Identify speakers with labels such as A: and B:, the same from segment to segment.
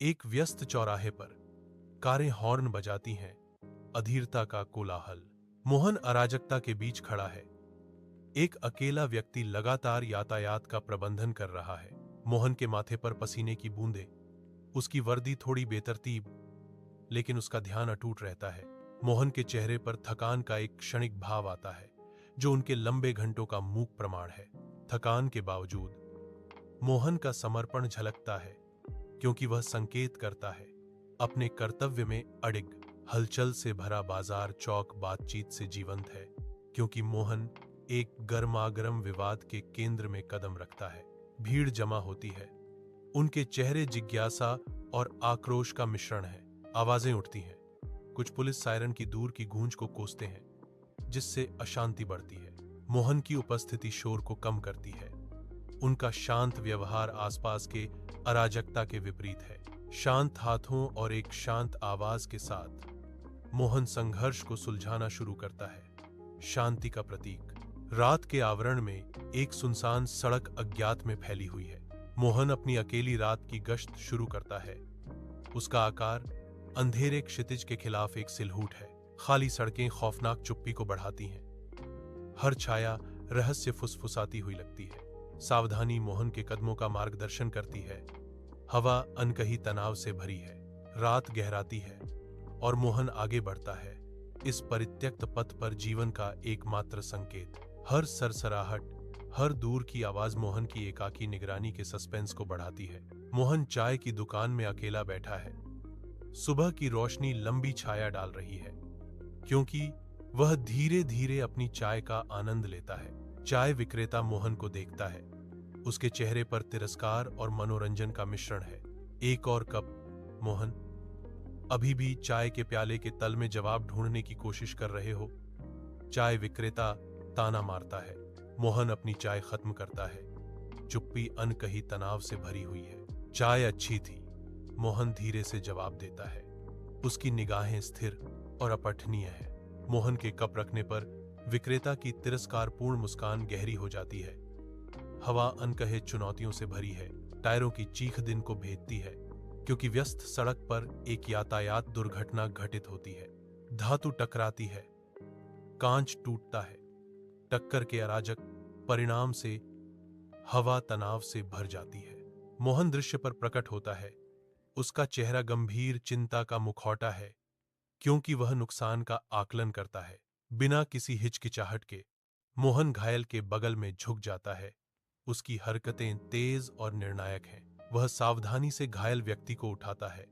A: एक व्यस्त चौराहे पर कारें हॉर्न बजाती हैं, अधीरता का कोलाहल। मोहन अराजकता के बीच खड़ा है। एक अकेला व्यक्ति लगातार यातायात का प्रबंधन कर रहा है। मोहन के माथे पर पसीने की बूंदें, उसकी वर्दी थोड़ी बेतरतीब, लेकिन उसका ध्यान अटूट रहता है। मोहन के चेहरे पर थकान का एक क्षणिक भाव आता है, जो उनके लंबे घंटों का मूक प्रमाण है। थकान के बावजूद मोहन का समर्पण झलकता है, क्योंकि वह संकेत करता है अपने कर्तव्य में अडिग। हलचल से भरा बाजार चौक बातचीत से जीवंत है, क्योंकि मोहन एक गर्मागर्म विवाद के केंद्र में कदम रखता है। भीड़ जमा होती है, उनके चेहरे जिज्ञासा और आक्रोश का मिश्रण है। आवाजें उठती हैं, कुछ पुलिस सायरन की दूर की गूंज को कोसते हैं, जिससे अशांति बढ़ती है। मोहन की उपस्थिति शोर को कम करती है। उनका शांत व्यवहार आसपास के अराजकता के विपरीत है। शांत हाथों और एक शांत आवाज के साथ मोहन संघर्ष को सुलझाना शुरू करता है। शांति का प्रतीक। रात के आवरण में एक सुनसान सड़क अज्ञात में फैली हुई है। मोहन अपनी अकेली रात की गश्त शुरू करता है। उसका आकार अंधेरे क्षितिज के खिलाफ एक सिलहूट है। खाली सड़कें खौफनाक चुप्पी को बढ़ाती हैं। हर छाया रहस्य फुसफुसाती हुई लगती है। सावधानी मोहन के कदमों का मार्गदर्शन करती है। हवा अनकही तनाव से भरी है। रात गहराती है और मोहन आगे बढ़ता है, इस परित्यक्त पथ पर जीवन का एकमात्र संकेत। हर सरसराहट, हर दूर की आवाज मोहन की एकाकी निगरानी के सस्पेंस को बढ़ाती है। मोहन चाय की दुकान में अकेला बैठा है। सुबह की रोशनी लंबी छाया डाल रही है, क्योंकि वह धीरे धीरे अपनी चाय का आनंद लेता है। चाय विक्रेता मोहन को देखता है। उसके चेहरे पर तिरस्कार और मनोरंजन का मिश्रण है। एक और कप, मोहन? अभी भी चाय के प्याले के तल में जवाब ढूंढने की कोशिश कर रहे हो? चाय विक्रेता ताना मारता है। मोहन अपनी चाय खत्म करता है। चुप्पी अनकही तनाव से भरी हुई है। चाय अच्छी थी, मोहन धीरे से जवाब देता है। उसकी निगाहें स्थिर और अपठनीय है। मोहन के कप रखने पर विक्रेता की तिरस्कारपूर्ण मुस्कान गहरी हो जाती है। हवा अनकहे चुनौतियों से भरी है। टायरों की चीख दिन को भेदती है, क्योंकि व्यस्त सड़क पर एक यातायात दुर्घटना घटित होती है। धातु टकराती है, कांच टूटता है। टक्कर के अराजक परिणाम से हवा तनाव से भर जाती है। मोहन दृश्य पर प्रकट होता है। उसका चेहरा गंभीर चिंता का मुखौटा है, क्योंकि वह नुकसान का आकलन करता है। बिना किसी हिचकिचाहट के मोहन घायल के बगल में झुक जाता है। उसकी हरकतें तेज और निर्णायक हैं। वह सावधानी से घायल व्यक्ति को उठाता है।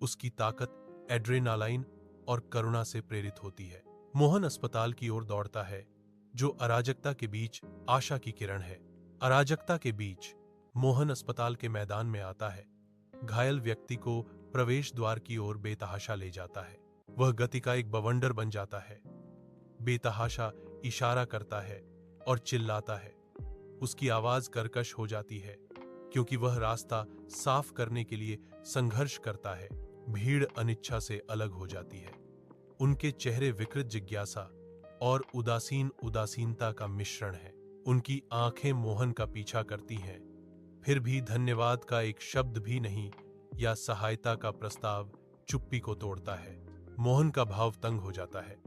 A: उसकी ताकत एड्रेनालाइन और करुणा से प्रेरित होती है। मोहन अस्पताल की ओर दौड़ता है, जो अराजकता के बीच आशा की किरण है। अराजकता के बीच मोहन अस्पताल के मैदान में आता है। घायल व्यक्ति को प्रवेश द्वार की ओर बेतहाशा ले जाता है। वह गति का एक बवंडर बन जाता है। बेतहाशा इशारा करता है और चिल्लाता है। उसकी आवाज कर्कश हो जाती है, क्योंकि वह रास्ता साफ करने के लिए संघर्ष करता है। भीड़ अनिच्छा से अलग हो जाती है। उनके चेहरे विकृत जिज्ञासा और उदासीनता का मिश्रण है। उनकी आंखें मोहन का पीछा करती हैं, फिर भी धन्यवाद का एक शब्द भी नहीं या सहायता का प्रस्ताव चुप्पी को तोड़ता है। मोहन का भाव तंग हो जाता है।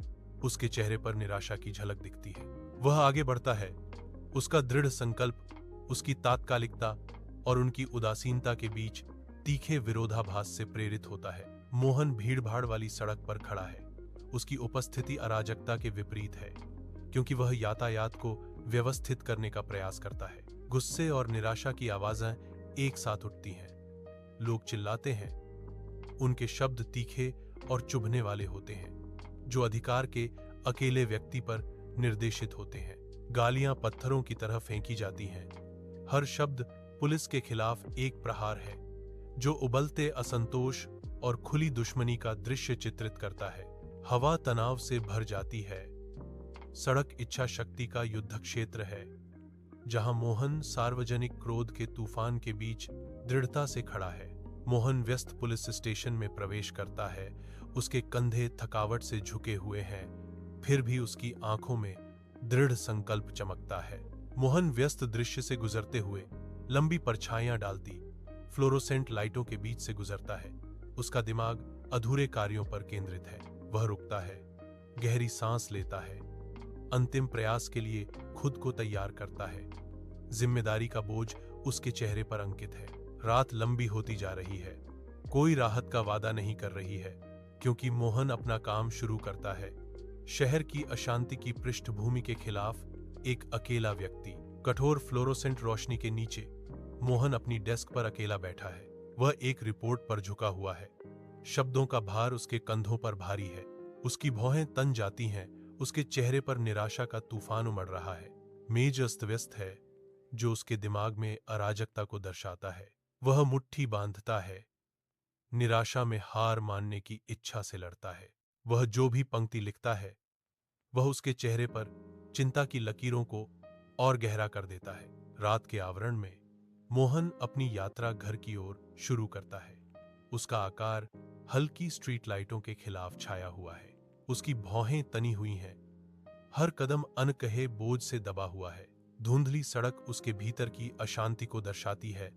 A: उसके चेहरे पर निराशा की झलक दिखती है। वह आगे बढ़ता है। उसका दृढ़ संकल्प, उसकी तात्कालिकता और उनकी उदासीनता के बीच तीखे विरोधाभास से प्रेरित होता है। मोहन भीड़भाड़ वाली सड़क पर खड़ा है। उसकी उपस्थिति अराजकता के विपरीत है, क्योंकि वह यातायात को व्यवस्थित करने का प्रयास करता है। गुस्से और निराशा की आवाजें एक साथ उठती हैं। लोग चिल्लाते हैं। उनके शब्द तीखे और चुभने वाले होते हैं, जो अधिकार के अकेले व्यक्ति पर निर्देशित होते हैं। गालियां पत्थरों की तरह फेंकी जाती हैं। हर शब्द पुलिस के खिलाफ एक प्रहार है, जो उबलते असंतोष और खुली दुश्मनी का दृश्य चित्रित करता है। हवा तनाव से भर जाती है। सड़क इच्छा शक्ति का युद्ध क्षेत्र है, जहां मोहन सार्वजनिक क्रोध के तूफान के बीच दृढ़ता से खड़ा है। मोहन व्यस्त पुलिस स्टेशन में प्रवेश करता है। उसके कंधे थकावट से झुके हुए हैं, फिर भी उसकी आंखों में दृढ़ संकल्प चमकता है। मोहन व्यस्त दृश्य से गुजरते हुए लंबी परछाइयां डालती, फ्लोरोसेंट लाइटों के बीच से गुजरता है। उसका दिमाग अधूरे कार्यों पर केंद्रित है। वह रुकता है, गहरी सांस लेता है, अंतिम प्रयास के लिए खुद को तैयार करता है। जिम्मेदारी का बोझ उसके चेहरे पर अंकित है। रात लंबी होती जा रही है। कोई राहत का वादा नहीं कर रही है, क्योंकि मोहन अपना काम शुरू करता है। शहर की अशांति की पृष्ठभूमि के खिलाफ एक अकेला व्यक्ति। कठोर फ्लोरोसेंट रोशनी के नीचे मोहन अपनी डेस्क पर अकेला बैठा है। वह एक रिपोर्ट पर झुका हुआ है। शब्दों का भार उसके कंधों पर भारी है। उसकी भौहें तन जाती हैं। उसके चेहरे पर निराशा का तूफान उमड़ रहा है। मेज अस्त व्यस्त है, जो उसके दिमाग में अराजकता को दर्शाता है। वह मुट्ठी बांधता है, निराशा में हार मानने की इच्छा से लड़ता है। वह जो भी पंक्ति लिखता है, वह उसके चेहरे पर चिंता की लकीरों को और गहरा कर देता है। रात के आवरण में मोहन अपनी यात्रा घर की ओर शुरू करता है। उसका आकार हल्की स्ट्रीट लाइटों के खिलाफ छाया हुआ है। उसकी भौहें तनी हुई हैं। हर कदम अनकहे बोझ से दबा हुआ है। धुंधली सड़क उसके भीतर की अशांति को दर्शाती है।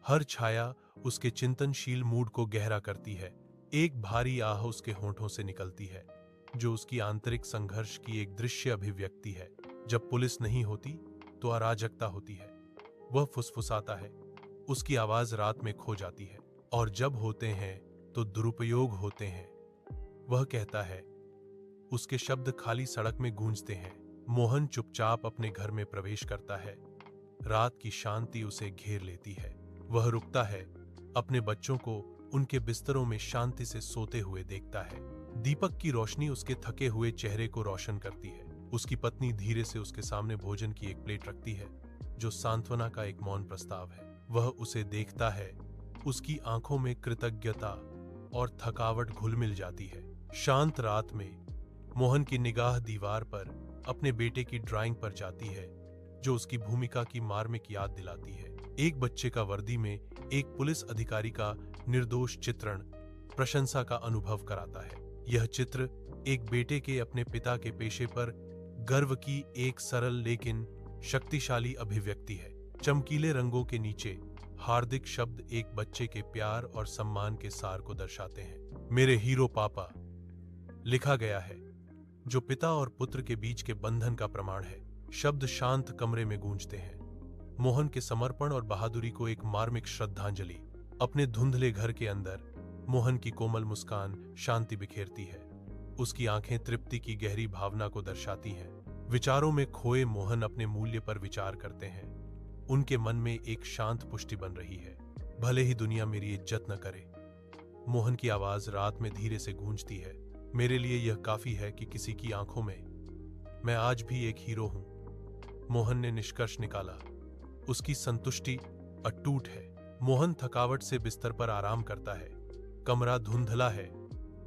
A: हर छाया उसके चिंतनशील मूड को गहरा करती है। एक भारी आह उसके होंठों से निकलती है, जो उसकी आंतरिक संघर्ष की एक दृश्य अभिव्यक्ति है। जब पुलिस नहीं होती तो अराजकता होती है। वह फुसफुसाता है, उसकी आवाज रात में खो जाती है। और जब होते हैं तो दुरुपयोग होते हैं, वह कहता है। उसके शब्द खाली सड़क में गूंजते हैं। मोहन चुपचाप अपने घर में प्रवेश करता है। रात की शांति उसे घेर लेती है। वह रुकता है, अपने बच्चों को उनके बिस्तरों में शांति से सोते हुए देखता है। दीपक की रोशनी उसके थके हुए चेहरे को रोशन करती है। उसकी पत्नी धीरे से उसके सामने भोजन की एक प्लेट रखती है, जो सांत्वना का एक मौन प्रस्ताव है। वह उसे देखता है। उसकी आंखों में कृतज्ञता और थकावट घुल मिल जाती है। शांत रात में मोहन की निगाह दीवार पर अपने बेटे की ड्राइंग पर जाती है, जो उसकी भूमिका की मार्मिक याद दिलाती है। एक बच्चे का वर्दी में एक पुलिस अधिकारी का निर्दोष चित्रण प्रशंसा का अनुभव कराता है। यह चित्र एक बेटे के अपने पिता के पेशे पर गर्व की एक सरल लेकिन शक्तिशाली अभिव्यक्ति है। चमकीले रंगों के नीचे हार्दिक शब्द एक बच्चे के प्यार और सम्मान के सार को दर्शाते हैं। मेरे हीरो पापा लिखा गया है, जो पिता और पुत्र के बीच के बंधन का प्रमाण है। शब्द शांत कमरे में गूंजते हैं। मोहन के समर्पण और बहादुरी को एक मार्मिक श्रद्धांजलि। अपने धुंधले घर के अंदर मोहन की कोमल मुस्कान शांति बिखेरती है। उसकी आंखें तृप्ति की गहरी भावना को दर्शाती हैं। विचारों में खोए मोहन अपने मूल्य पर विचार करते हैं। उनके मन में एक शांत पुष्टि बन रही है। भले ही दुनिया मेरी इज्जत न करे, मोहन की आवाज रात में धीरे से गूंजती है, मेरे लिए यह काफी है कि किसी की आंखों में मैं आज भी एक हीरो हूं। मोहन ने निष्कर्ष निकाला। उसकी संतुष्टि अटूट है। मोहन थकावट से बिस्तर पर आराम करता है। कमरा धुंधला है,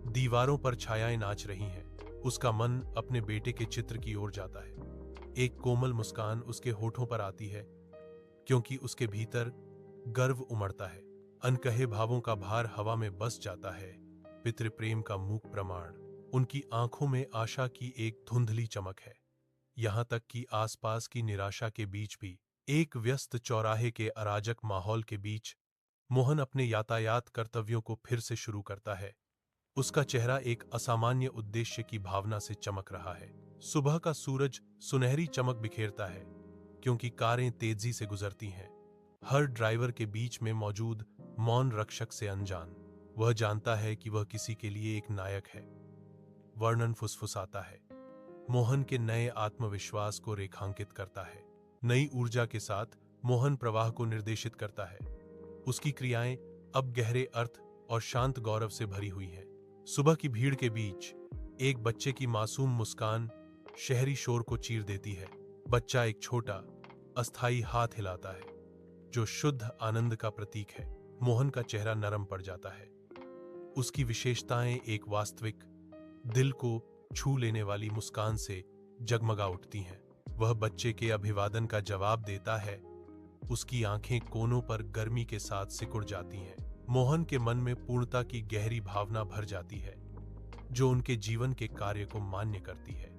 A: दीवारों पर छायाएं नाच रही हैं। उसका मन अपने बेटे के चित्र की ओर जाता है। एक कोमल मुस्कान उसके होठों पर आती है, क्योंकि उसके भीतर गर्व उमड़ता है। अनकहे भावों का भार हवा में बस जाता है। पितृ प्रेम का मूक प्रमाण। उनकी आंखों में आशा की एक धुंधली चमक है। यहां तक कि आसपास की निराशा के बीच भी, एक व्यस्त चौराहे के अराजक माहौल के बीच, मोहन अपने यातायात कर्तव्यों को फिर से शुरू करता है। उसका चेहरा एक असामान्य उद्देश्य की भावना से चमक रहा है। सुबह का सूरज सुनहरी चमक बिखेरता है, क्योंकि कारें तेजी से गुजरती हैं। हर ड्राइवर के बीच में मौजूद मौन रक्षक से अनजान। वह जानता है कि वह किसी के लिए एक नायक है। वर्णन फुसफुसाता है। मोहन के नए आत्मविश्वास को रेखांकित करता है। नई ऊर्जा के साथ मोहन प्रवाह को निर्देशित करता है। उसकी क्रियाएं अब गहरे अर्थ और शांत गौरव से भरी हुई हैं। सुबह की भीड़ के बीच एक बच्चे की मासूम मुस्कान शहरी शोर को चीर देती है। बच्चा एक छोटा, अस्थायी हाथ हिलाता है, जो शुद्ध आनंद का प्रतीक है। मोहन का चेहरा नरम पड़ जाता है। उसकी विशेषताएं एक वास्तविक, दिल को छू लेने वाली मुस्कान से जगमगा उठती हैं। वह बच्चे के अभिवादन का जवाब देता है। उसकी आंखें कोनों पर गर्मी के साथ सिकुड़ जाती हैं। मोहन के मन में पूर्णता की गहरी भावना भर जाती है, जो उनके जीवन के कार्य को मान्य करती है।